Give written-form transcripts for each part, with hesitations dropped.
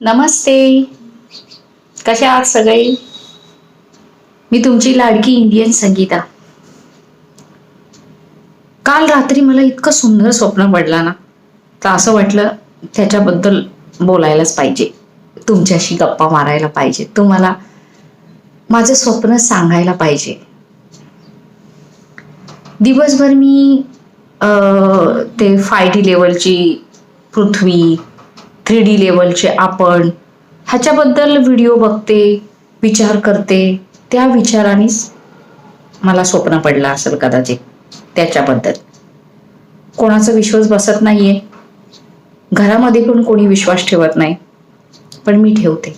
नमस्ते. कसे आहात सगळे? मी तुमची लाडकी इंडियन संगीता. काल रात्री मला इतकं सुंदर स्वप्न पडलं ना, तर असं वाटलं त्याच्याबद्दल बोलायलाच पाहिजे. तुमच्याशी गप्पा मारायला पाहिजे. तुम्हाला माझं स्वप्न सांगायला पाहिजे. दिवसभर मी ते 5D लेवलची पृथ्वी, 3D लेवलचे आपण ह्याच्याबद्दल व्हिडिओ बघते, विचार करते. त्या विचारानेच मला स्वप्न पडलं असेल कदाचित त्याच्याबद्दल. कोणाचा विश्वास बसत नाहीये. घरामध्ये पण कोणी विश्वास ठेवत नाही, पण मी ठेवते.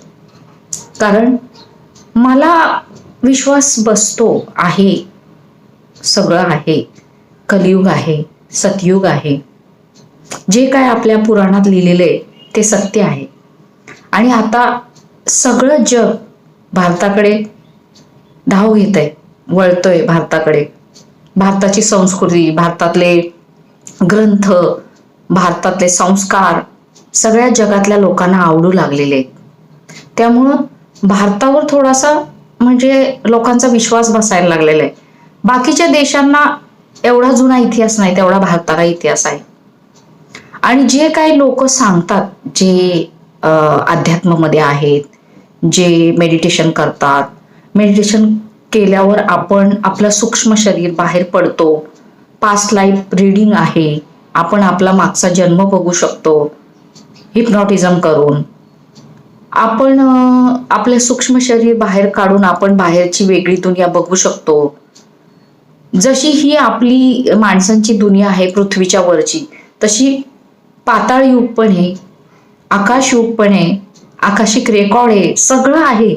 कारण मला विश्वास बसतो आहे. सगळं आहे. कलियुग आहे, सतयुग आहे. जे काय आपल्या पुराणात लिहिलेलं आहे ते सत्य आहे. आणि आता सगळं जग भारताकडे धाव घेत आहे, वळतोय भारताकडे. भारताची संस्कृती, भारतातले ग्रंथ, भारतातले संस्कार सगळ्या जगातल्या लोकांना आवडू लागलेले आहेत. त्यामुळं भारतावर थोडासा म्हणजे लोकांचा विश्वास बसायला लागलेला आहे. बाकीच्या देशांना एवढा जुना इतिहास नाही तेवढा भारताला इतिहास आहे. आणि जे काही लोक सांगतात, जे अध्यात्मामध्ये आहेत, जे मेडिटेशन करतात, मेडिटेशन केल्यावर आपण आपलं सूक्ष्म शरीर बाहेर पडतो. पास्ट लाईफ रीडिंग आहे. आपण आपला मागचा जन्म बघू शकतो हिप्नॉटिझम करून. आपण आपलं सूक्ष्म शरीर बाहेर काढून आपण बाहेरची वेगळी दुनिया बघू शकतो. जशी ही आपली माणसांची दुनिया आहे पृथ्वीच्या वरची, तशी पाताळ युग पण आहे, आकाश युग पण आहे, आकाशिक रेकॉर्ड आहे, सगळं आहे.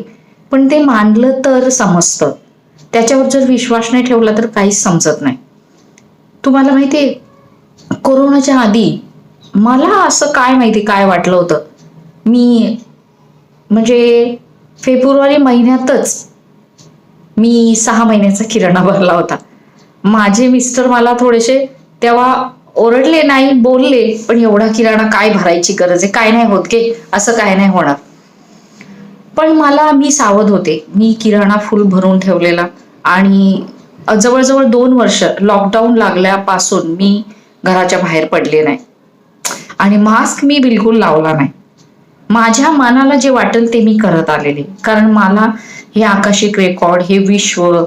पण ते मानलं तर समजतं. त्याच्यावर जर विश्वास नाही ठेवला तर काहीच समजत नाही. तुम्हाला माहितीये, कोरोनाच्या आधी मला असं काय माहिती काय वाटलं होतं. मी म्हणजे फेब्रुवारी महिन्यातच मी 6 महिन्याचा किराणा भरला होता. माझे मिस्टर मला थोडेसे तेव्हा ओरडले नाही, बोलले, पण एवढा किराणा काय भरायची गरज आहे, काय नाही होत गे, असं काय नाही होणार. पण मी सावध होते. मी किराणा फुल भरून ठेवलेला. आणि जवळजवळ 2 वर्ष लॉकडाऊन लागल्यापासून मी घराच्या बाहेर पडले नाही. आणि मास्क मी बिलकुल लावला नाही. माझ्या मनाला जे वाटेल ते मी करत आलेले. कारण मला हे आकाशिक रेकॉर्ड, हे विश्व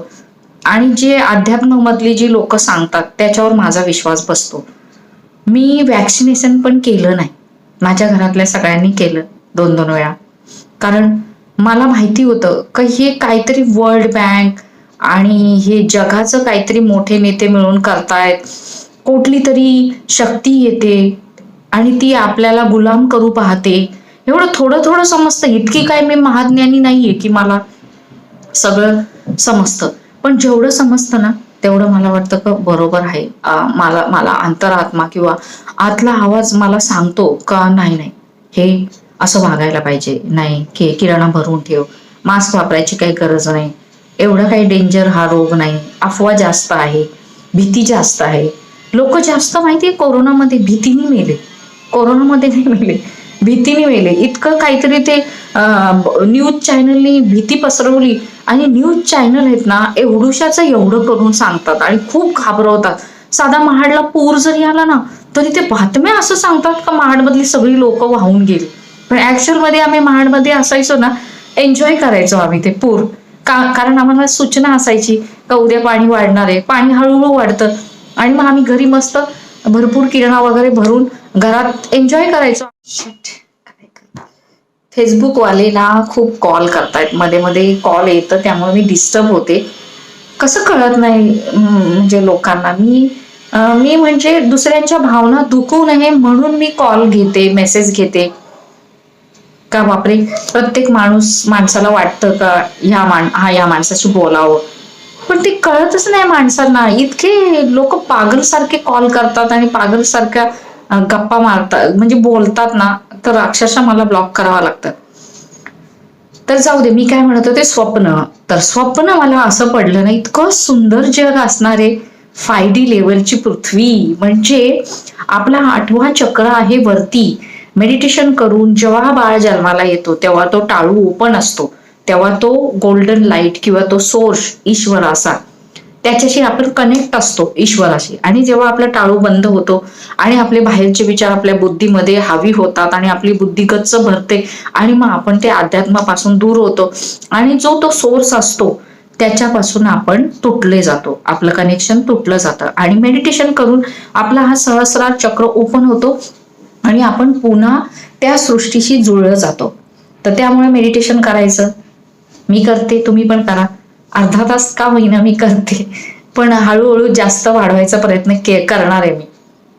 आणि जे अध्यात्मामधली जी लोक सांगतात त्याच्यावर माझा विश्वास बसतो. मी वॅक्सिनेशन पण केलं नाही. माझ्या घरातल्या सगळ्यांनी केलं 2-2 वेळा. कारण मला माहिती होतं की हे काहीतरी वर्ल्ड बँक आणि हे जगाचं काहीतरी मोठे नेते मिळून करतायत. कुठली तरी शक्ती येते आणि ती आपल्याला गुलाम करू पाहते. एवढं थोडं थोडं समजतं. इतकी काय मी महाज्ञानी नाहीये की मला सगळं समजतं. पण जेवढं समजतं ना तेवढं मला वाटतं का बरोबर आहे. मला अंतरात्मा किंवा आतला आवाज मला सांगतो का नाही नाही हे असं वागायला पाहिजे. नाही की किराणा भरून ठेव, मास्क वापरायची काही गरज नाही, एवढं काही डेंजर हा रोग नाही, अफवा जास्त आहे, भीती जास्त आहे. लोक जास्त माहितीये कोरोनामध्ये भीतीने मेले. कोरोनामध्ये नाही मेले, भीतीने मेले. इतकं काहीतरी ते न्यूज चॅनलनी भीती पसरवली. आणि न्यूज चॅनल आहेत ना, एवढुशाचं एवढं करून सांगतात आणि खूप घाबरवतात. साधा महाडला पूर जरी आला ना तरी ते बातम्या असं सांगतात का महाडमधली सगळी लोक वाहून गेली. पण ऍक्च्युअल मध्ये आम्ही महाडमध्ये असायचो ना, एन्जॉय करायचो आम्ही ते पूर. कारण आम्हाला सूचना असायची का उद्या पाणी वाढणार आहे. पाणी हळूहळू वाढतं आणि मग आम्ही घरी मस्त भरपूर किराणा वगैरे भरून घरात एन्जॉय करायचो. फेसबुकवाले ना खूप कॉल करतायत, मध्ये मध्ये कॉल येतं, त्यामुळे मी डिस्टर्ब होते. कसं कळत नाही म्हणजे लोकांना. मी म्हणजे दुसऱ्यांच्या भावना दुखवू नये म्हणून मी कॉल घेते, मेसेज घेते. का बापरे, प्रत्येक माणसाला वाटतं का या माणसाशी बोलावं, पण ते कळतच नाही माणसांना. इतके लोक पागल सारखे कॉल करतात आणि पागल सारख्या गप्पा मारतात, म्हणजे बोलतात ना, तर अक्षरशः मला ब्लॉक करावं लागतं. तर जाऊ दे, मी काय म्हणत होते, स्वप्न मला असं पडलं ना, इतकं सुंदर जग असणारे 5D लेवलची पृथ्वी, म्हणजे आपला 8वा चक्र आहे वरती. मेडिटेशन करून जेव्हा हा बाळ जन्माला येतो तेव्हा तो टाळू ओपन असतो, तेव्हा तो गोल्डन लाईट किंवा तो सोर्स ईश्वराचा त्याच्याशी आपण कनेक्ट असतो ईश्वराशी. आणि जेव्हा आपला टाळू बंद होतो आणि आपले बाहेरचे विचार आपल्या बुद्धीमध्ये हावी होतात आणि आपली बुद्धी गच्च भरते आणि मग आपण ते अध्यात्मापासून दूर होतो आणि जो तो सोर्स असतो त्याच्यापासून आपण तुटले जातो, आपलं कनेक्शन तुटलं जातं. आणि मेडिटेशन करून आपला हा सहस्रार चक्र ओपन होतो आणि आपण पुन्हा त्या सृष्टीशी जुळलं जातो. तर त्यामुळे मेडिटेशन करायचं. मी करते, तुम्ही पण करा. अर्धा तास का होईना मी करते, पण हळूहळू जास्त वाढवायचा प्रयत्न करणार आहे मी.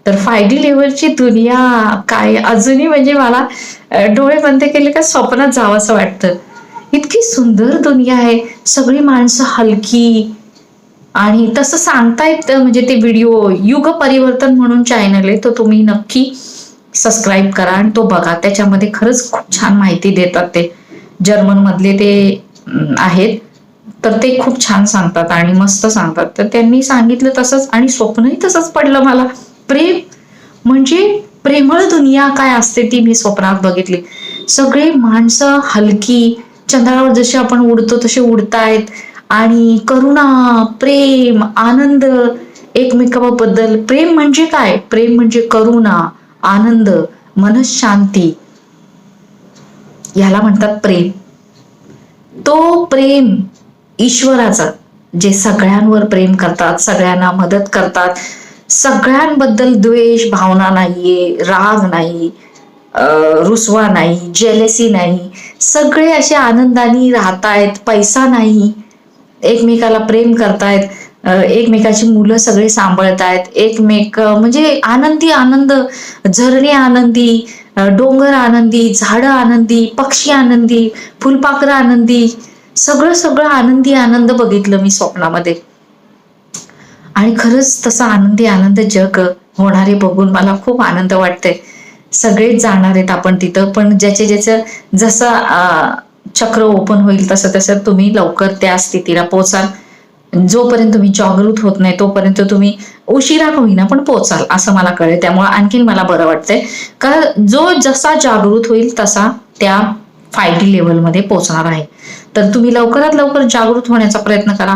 तर 5D लेवलची दुनिया काय अजूनही म्हणजे मला डोळे बंद केले का स्वप्नात जावं असं वाटतं. इतकी सुंदर दुनिया आहे, सगळी माणसं हलकी. आणि तसं सांगतायत म्हणजे ते व्हिडिओ युग परिवर्तन म्हणून चॅनल आहे, तर तुम्ही नक्की सबस्क्राईब करा आणि तो बघा. त्याच्यामध्ये खरंच खूप छान माहिती देतात. ते जर्मन मधले ते आहेत, तर ते खूप छान सांगतात आणि मस्त सांगतात. तर त्यांनी सांगितलं तसंच आणि स्वप्नही तसंच पडलं मला. प्रेम म्हणजे प्रेमळ दुनिया काय असते ती मी स्वप्नात बघितली. सगळे माणसं हलकी, चंद्रावर जसे आपण उडतो तसे उडतायत आणि करुणा, प्रेम, आनंद एकमेकांबद्दल. प्रेम म्हणजे काय? प्रेम म्हणजे करुणा, आनंद, मनशांती, याला म्हणतात प्रेम. तो प्रेम ईश्वराचा, जे सगळ्यांवर प्रेम करतात, सगळ्यांना मदत करतात, सगळ्यांबद्दल द्वेष भावना नाहीये, राग नाही, रुसवा नाही, जेलेसी नाही, सगळे असे आनंदाने राहतायत, पैसा नाही, एकमेकाला प्रेम करतायत, एकमेकाची मुलं सगळे सांभाळतायत, एकमेक म्हणजे आनंदी आनंद, झरणे आनंदी, डोंगर आनंदी, झाडं आनंदी, पक्षी आनंदी, फुलपाखरं आनंदी, सगळं सगळं आनंदी आनंद बघितलं मी स्वप्नामध्ये. आणि खरंच तसा आनंदी आनंद जग होणारे बघून मला खूप आनंद वाटतंय. सगळेच जाणार आहेत आपण तिथं, पण ज्याचं जसं चक्र ओपन होईल तसं तसं तुम्ही लवकर त्या स्थितीला पोचाल. जोपर्यंत तुम्ही जागृत होत नाही तोपर्यंत तुम्ही उशिरा का होईना पण पोचाल असं मला कळेल. त्यामुळे आणखीन मला बरं वाटतंय, कारण जो जसा जागृत होईल तसा त्या 5D लेवलमध्ये पोहोचणार आहे. तर तुम्ही लवकरात लवकर जागृत होण्याचा प्रयत्न करा.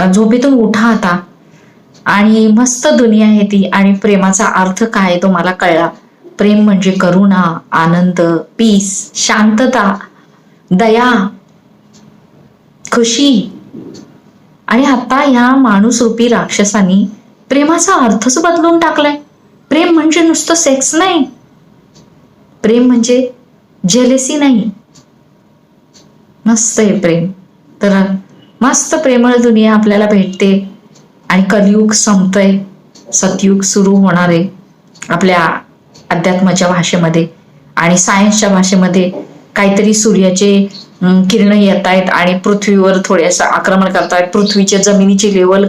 झोपेतून उठा आता आणि मस्त दुनिया आहे ती. आणि प्रेमाचा अर्थ काय तो मला कळला. प्रेम म्हणजे करुणा, आनंद, पीस, शांतता, दया, खुशी. आणि आता ह्या माणूसरूपी राक्षसांनी प्रेमाचा अर्थच बदलून टाकलाय. प्रेम म्हणजे नुसतं सेक्स नाही, प्रेम म्हणजे जेलेसी नाही. मस्त आहे प्रेम. तर मस्त प्रेमळ दुनिया आपल्याला भेटते आणि कलियुग संपतंय, सतयुग सुरू होणार आहे आपल्या अध्यात्माच्या भाषेमध्ये. आणि सायन्सच्या भाषेमध्ये काहीतरी सूर्याचे किरण येत आहेत आणि पृथ्वीवर थोडेसं आक्रमण करतायत. पृथ्वीच्या जमिनीची लेवल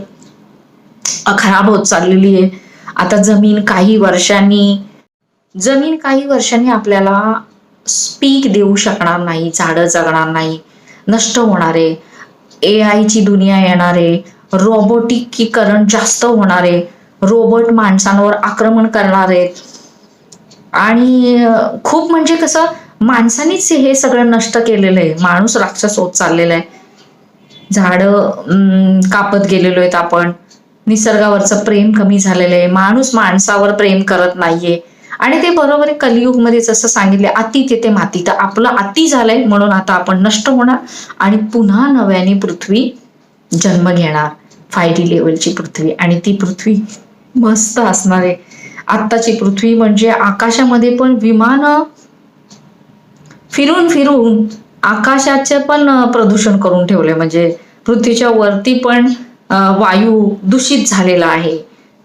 खराब होत चाललेली आहे. आता जमीन काही वर्षांनी आपल्याला पीक देऊ शकणार नाही, झाडं जगणार नाही, नष्ट होणार आहे. AI ची दुनिया येणार आहे, रोबोटिकीकरण जास्त होणार आहे, रोबोट माणसांवर आक्रमण करणार आहेत. आणि खूप म्हणजे कसं माणसानीच हे सगळं नष्ट केलेलं आहे. माणूस राक्षस होत चाललेला आहे. झाडं कापत गेलेलो आहेत आपण, निसर्गावरचं प्रेम कमी झालेलं आहे, माणूस माणसावर प्रेम करत नाहीये. आणि ते बरोबर आहे, कलियुगमध्ये जसं सांगितले अति तेथे माती. तर आपलं अति झालंय म्हणून आता आपण नष्ट होणार आणि पुन्हा नव्याने पृथ्वी जन्म घेणार, 5D लेवलची पृथ्वी. आणि ती पृथ्वी मस्त असणार आहे. आत्ताची पृथ्वी म्हणजे आकाशामध्ये पण विमान फिरून फिरून आकाशाचे पण प्रदूषण करून ठेवले. म्हणजे पृथ्वीच्या वरती पण वायू दूषित झालेला आहे,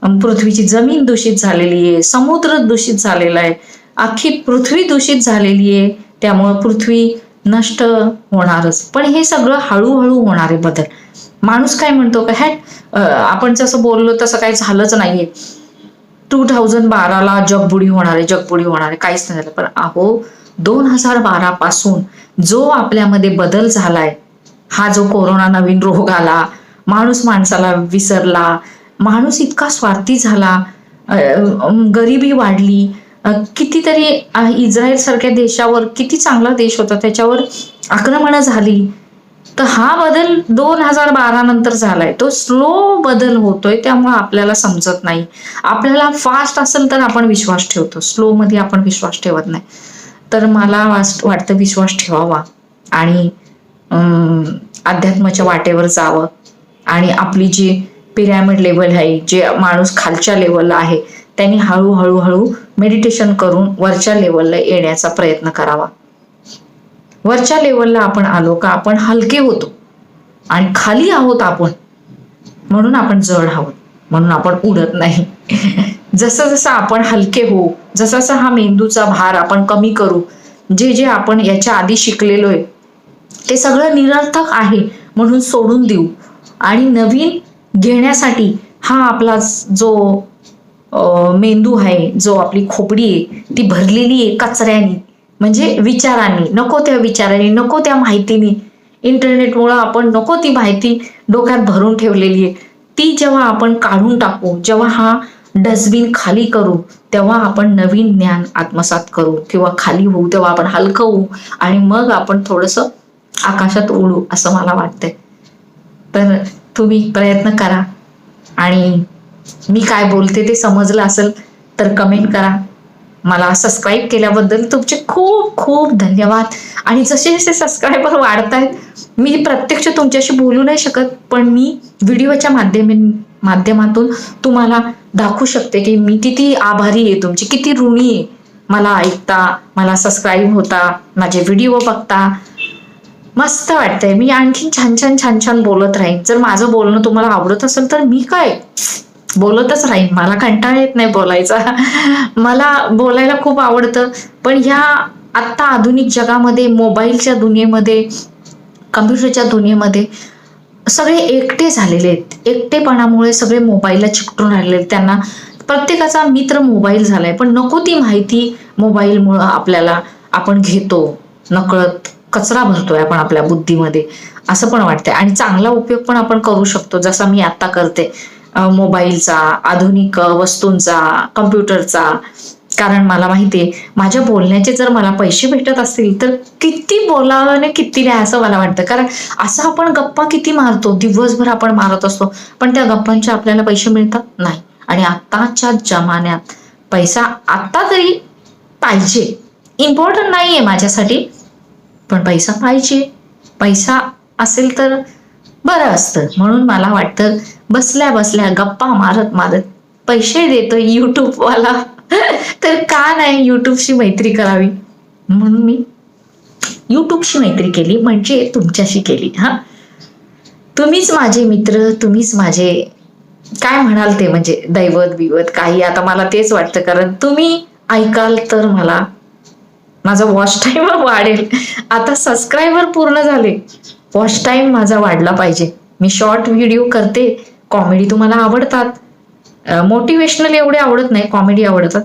पृथ्वीची जमीन दूषित झालेली आहे, समुद्र दूषित झालेला आहे, अख्खी पृथ्वी दूषित झालेली आहे. त्यामुळे पृथ्वी नष्ट होणारच. पण हे सगळं हळूहळू होणार आहे बदल. माणूस काय म्हणतो का आपण जसं बोललो तसं काही झालंच नाहीये. 2012ला जगबुडी होणार आहे, काहीच नाही झालं. पण अहो 2012 पासून जो आपल्यामध्ये बदल झालाय, हा जो कोरोना नवीन रोग आला, माणूस माणसाला विसरला, माणूस इतका स्वार्थी झाला, गरिबी वाढली, कितीतरी इस्रायल सारख्या देशावर, किती चांगला देश होता, त्याच्यावर आक्रमणं झाली. तर हा बदल 2012 नंतर झालाय. तो स्लो बदल होतोय, त्यामुळे आपल्याला समजत नाही. आपल्याला फास्ट असेल तर आपण विश्वास ठेवतो, स्लो मध्ये आपण विश्वास ठेवत नाही. तर मला वाटतं विश्वास ठेवावा आणि अध्यात्माच्या वाटेवर जावं. आणि आपली जी पिरॅमिड लेवल आहे, जे माणूस खालच्या लेवलला आहे, त्यांनी हळूहळू मेडिटेशन करून वरच्या लेवलला येण्याचा प्रयत्न करावा. वरच्या लेवलला आपण आलो का आपण हलके होतो, आणि खाली आहोत आपण म्हणून आपण जड आहोत, म्हणून आपण उडत नाही. जसं जसं आपण हलके होऊ, जसा जसा हा मेंदूचा भार आपण कमी करू, जे जे आपण याच्या आधी शिकलेलो आहे ते सगळं निरर्थक आहे म्हणून सोडून देऊ, आणि नवीन घेण्यासाठी हा आपला जो मेंदू आहे, जो आपली खोपडी आहे, ती भरलेली आहे कचऱ्यानी, म्हणजे विचारांनी, नको त्या विचारांनी, नको त्या माहितीनी. इंटरनेटमुळं आपण नको ती माहिती डोक्यात भरून ठेवलेली आहे, ती जेव्हा आपण काढून टाकू, जेव्हा हा डस्टबिन खाली करू, तेव्हा आपण नवीन ज्ञान आत्मसात करू किंवा खाली होऊ, तेव्हा आपण हलकं होऊ आणि मग आपण थोडंसं आकाशात उडू, असं मला वाटतंय. तर तुम्ही प्रयत्न करा, आणि मी काय बोलते ते समजलं असेल तर कमेंट करा. मला सबस्क्राईब केल्याबद्दल तुमचे खूप खूप धन्यवाद. आणि जसे जसे सबस्क्रायबर वाढतायत, मी प्रत्यक्ष तुमच्याशी बोलू नाही शकत, पण मी व्हिडिओच्या माध्यमातून तुम्हाला दाखवू शकते की मी किती आभारी आहे तुमची, किती ऋणी आहे. मला ऐकता, मला सबस्क्राईब होता, माझे व्हिडिओ बघता, मस्त वाटतंय. मी आणखी छान छान छान छान बोलत राहीन. जर माझं बोलणं तुम्हाला आवडत असेल तर मी काय बोलतच राहीन, मला कंटाळा येत नाही बोलायचा. मला बोलायला खूप आवडतं. पण ह्या आत्ता आधुनिक जगामध्ये, मोबाईलच्या दुनियेमध्ये, कम्प्युटरच्या दुनियेमध्ये सगळे एकटे झालेले आहेत. एकटेपणामुळे सगळे मोबाईलला चिकटून राहिलेले आहेत. त्यांना प्रत्येकाचा मित्र मोबाईल झालाय, पण नको ती माहिती मोबाईलमुळं आपल्याला आपण घेतो, नकळत कचरा भरतोय आपण आपल्या बुद्धीमध्ये, असं पण वाटतंय. आणि चांगला उपयोग पण आपण करू शकतो, जसा मी आता करते मोबाईलचा, आधुनिक वस्तूंचा, कम्प्युटरचा. कारण मला माहितीये माझ्या बोलण्याचे जर मला पैसे भेटत असतील तर किती बोलावं आणि किती नाही, असं मला वाटतं. कारण असं आपण गप्पा किती मारतो, दिवसभर आपण मारत असतो, पण त्या गप्पांचे आपल्याला पैसे मिळतात नाही. आणि आत्ताच्या जमान्यात पैसा आत्ता तरी पाहिजे, इम्पॉर्टंट नाहीये माझ्यासाठी, पण पैसा पाहिजे. पैसा असेल तर बरं असतं. म्हणून मला वाटतं बसल्या बसल्या गप्पा मारत मारत पैसे देतो युट्यूबवाला, तर का नाही युट्यूबशी मैत्री करावी. म्हणून मी युट्यूबशी मैत्री केली, म्हणजे तुमच्याशी केली. हा, तुम्हीच माझे मित्र, तुम्हीच माझे काय म्हणाल ते, म्हणजे दैवत बिवत काही. आता मला तेच वाटतं, कारण तुम्ही ऐकाल तर मला माझा वॉच टाइम वाढेल. आता सबस्क्रायबर पूर्ण झाले, वॉच टाइम माझा वाढला पाहिजे. मी शॉर्ट व्हिडिओ करते, कॉमेडी तुम्हाला आवडतात, मोटिवेशनल एवढे आवडत नाही, कॉमेडी आवडतात,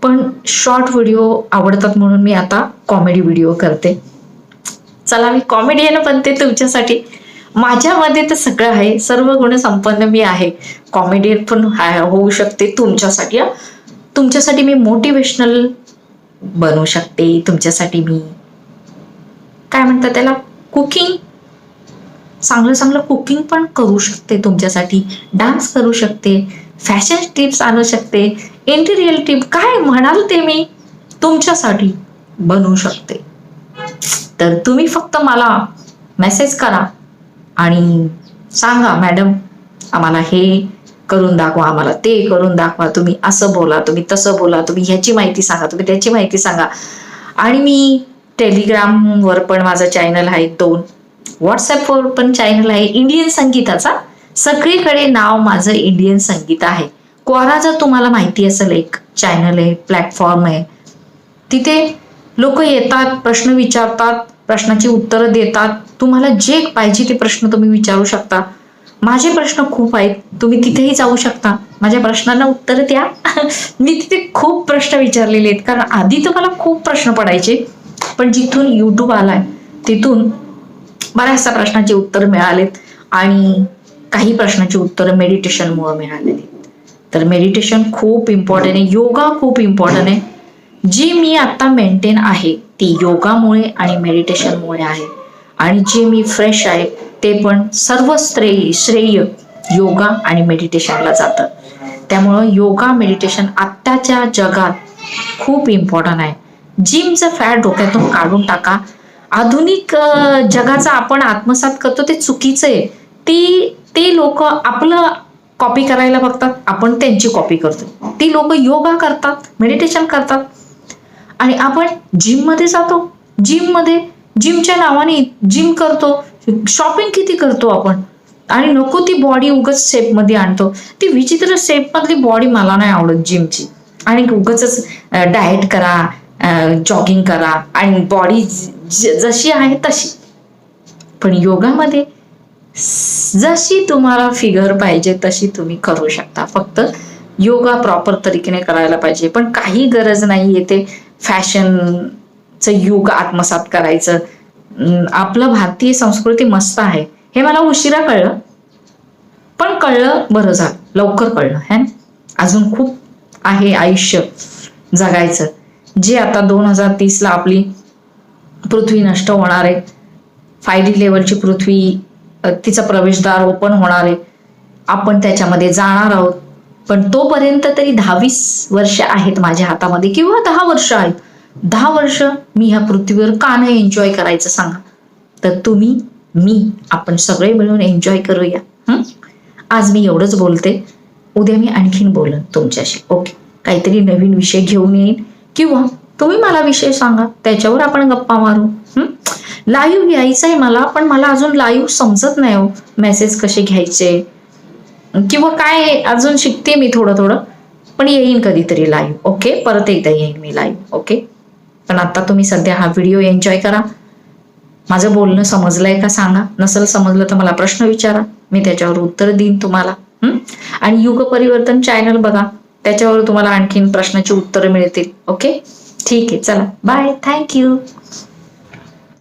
पण शॉर्ट व्हिडिओ आवडतात म्हणून मी आता कॉमेडी व्हिडिओ करते. चला, मी कॉमेडियन बनते तुमच्यासाठी. माझ्यामध्ये तर सगळं आहे, सर्व गुण संपन्न मी आहे. कॉमेडियन पण होऊ शकते तुमच्यासाठी. तुमच्यासाठी मी मोटिवेशनल बनवू शकते, तुमच्यासाठी मी काय म्हणतात त्याला, कुकिंग, चांगलं चांगलं कुकिंग पण करू शकते तुमच्यासाठी, डान्स करू शकते, फॅशन टिप्स आणू शकते, इंटिरियर टिप, काय म्हणाल ते मी तुमच्यासाठी बनवू शकते. तर तुम्ही फक्त मला मेसेज करा आणि सांगा, मॅडम आम्हाला हे करून दाखवा, आम्हाला ते करून दाखवा, तुम्ही असं बोला, तुम्ही तसं बोला, तुम्ही ह्याची माहिती सांगा, तुम्ही त्याची माहिती सांगा. आणि मी टेलिग्रामवर पण माझा चॅनल आहे 2, व्हॉट्सअपवर पण चॅनल आहे इंडियन संगीताचा. सगळीकडे नाव माझं इंडियन संगीत आहे. क्वारा जर तुम्हाला माहिती असेल, एक चॅनल आहे, प्लॅटफॉर्म आहे, तिथे लोक येतात, प्रश्न विचारतात, प्रश्नाची उत्तरं देतात. तुम्हाला जे पाहिजे ते प्रश्न तुम्ही विचारू शकता. माझे प्रश्न खूप आहेत, तुम्ही तिथेही जाऊ शकता, माझ्या प्रश्नांना उत्तर द्या. मी तिथे खूप प्रश्न विचारलेले आहेत, कारण आधी तर मला खूप प्रश्न पडायचे, पण जिथून युट्यूब आलाय तिथून बऱ्याचशा प्रश्नांची उत्तर मिळालेत. आणि काही प्रश्नांची उत्तरं मेडिटेशनमुळे मिळालेली. तर मेडिटेशन खूप इम्पॉर्टंट आहे, योगा खूप इम्पॉर्टंट आहे. जी मी आता मेंटेन आहे ती योगामुळे आणि मेडिटेशनमुळे आहे, आणि जे मी फ्रेश आहे ते पण सर्व श्रेय योगा आणि मेडिटेशनला जातं. त्यामुळं योगा मेडिटेशन आत्ताच्या जगात खूप इम्पॉर्टंट आहे. जिमचं फॅट डोक्यातून काढून टाका. आधुनिक जगाचा आपण आत्मसात करतो ते चुकीचं आहे. ते लोक आपलं कॉपी करायला बघतात, आपण त्यांची कॉपी करतो. ती लोक योगा करतात, मेडिटेशन करतात, आणि आपण जिममध्ये जातो. जिमच्या नावाने जिम करतो, शॉपिंग किती करतो आपण, आणि नको ती बॉडी उगाच शेपमध्ये आणतो. ती विचित्र शेपमधली बॉडी मला नाही आवडत जिमची. आणि उगाच डाएट करा, जॉगिंग करा, आणि बॉडी जशी आहे तशी. पण योगामध्ये जशी तुम्हाला फिगर पाहिजे तशी तुम्ही करू शकता. फक्त योगा प्रॉपर तरीकेने करायला पाहिजे. पण काही गरज नाही ते फॅशनचं युग आत्मसात करायचं. आपलं भारतीय संस्कृती मस्त आहे हे मला उशिरा कळलं, पण कळलं बरं झालं, लवकर कळलं है ना. अजून खूप आहे आयुष्य जगायचं. जे आता 2030ला आपली पृथ्वी नष्ट होणार आहे. 5D लेवलची पृथ्वी, तिचं प्रवेशद्वार ओपन होणार आहे. आपण त्याच्यामध्ये जाणार आहोत. पण तोपर्यंत तरी 10-20 वर्ष आहेत माझ्या हातामध्ये, किंवा 10 वर्ष आहेत. 10 वर्ष मी ह्या पृथ्वीवर का नाही एन्जॉय करायचं सांगा. तर तुम्ही, मी, आपण सगळे मिळून एन्जॉय करूया. आज मी एवढंच बोलते. उद्या मी आणखीन बोलन तुमच्याशी. ओके, काहीतरी नवीन विषय घेऊन येईन, किंवा तुम्ही मला विषय सांगा, त्याच्यावर आपण गप्पा मारू. लाईव्ह यायचं आहे मला, पण मला अजून लाईव्ह समजत नाही हो, मेसेज कसे घ्यायचे किंवा काय. अजून शिकते मी थोडं, पण येईन कधीतरी लाईव्ह. ओके, परत एकदा येईन मी लाईव्ह. ओके, पण आता तुम्ही सध्या हा व्हिडिओ एन्जॉय करा. माझं बोलणं समजलंय का सांगा. नसेल समजलं तर मला प्रश्न विचारा, मी त्याच्यावर उत्तर देईन तुम्हाला. आणि युग परिवर्तन चॅनल बघा, त्याच्यावर तुम्हाला आणखीन प्रश्नाची उत्तरं मिळतील. ओके, ठीक आहे, चला बाय, थँक्यू.